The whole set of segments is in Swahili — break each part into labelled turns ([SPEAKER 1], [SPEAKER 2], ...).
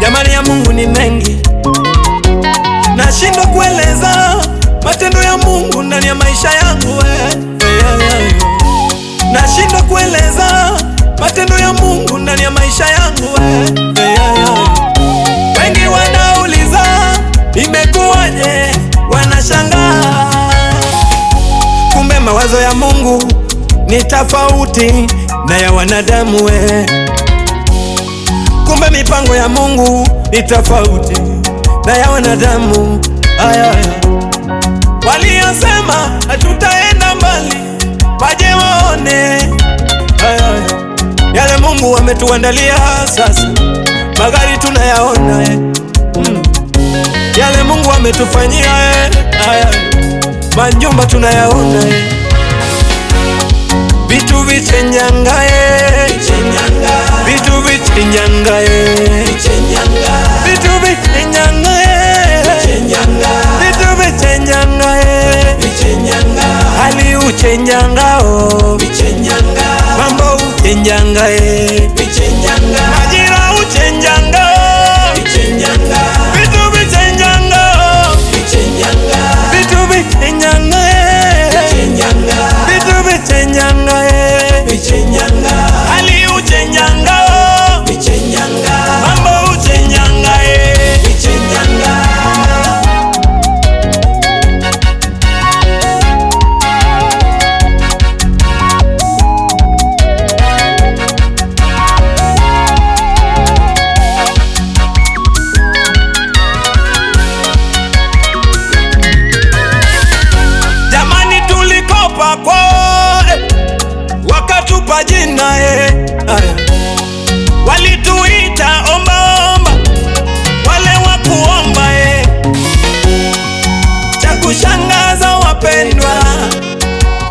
[SPEAKER 1] Jamani ya Mungu ni mengi, nashindwa kueleza matendo ya Mungu ndani ya maisha yangu. Nashindwa kueleza matendo ya Mungu ndani ya maisha yangu. Wengi wanauliza imekuwaje, wanashangaa. Kumbe mawazo ya Mungu ni tofauti na ya wanadamu. Kumbe mipango ya Mungu ni tofauti na ya wanadamu. Waliosema hatutaenda mbali waje waone yale Mungu ametuandalia sasa. Magari tunayaona, yale Mungu ametufanyia, majumba tunayaona, vitu vichenyanga, vitu vichenyanga, vitu vichenyanga, vitu vichenyanga, hali uchenyanga, mambo uchenyanga, majira uchenyanga, vitu vichenyanga, vitu vichenyanga, vitu vichenyanga, hali uchenyanga, mambo uchenyanga, jamani tulikopa kwa wakatupa jina, walituita ombaomba, wale wakuomba. Cha kushangaza wapendwa,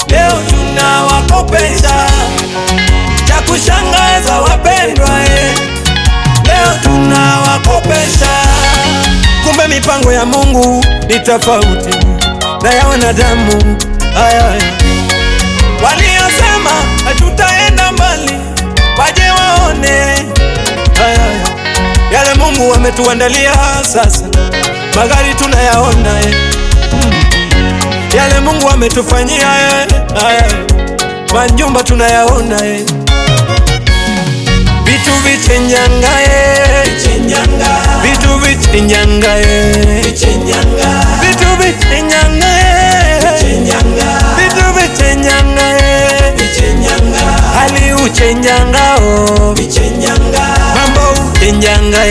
[SPEAKER 1] leo tunawakopesha. Cha kushangaza wapendwa, leo tunawakopesha. Kumbe mipango ya Mungu ni tofauti na ya wanadamu. Waliosema hatutaenda mbali waje waone yale Mungu ametuandalia sasa. Magari tunayaona, yale Mungu ametufanyia, majumba tunayaona, vitu vichenyanga, vitu vichenyanga, vitu vichenyanga, vitu vichenyanga, hali uchenyanga, mambo uchenyanga,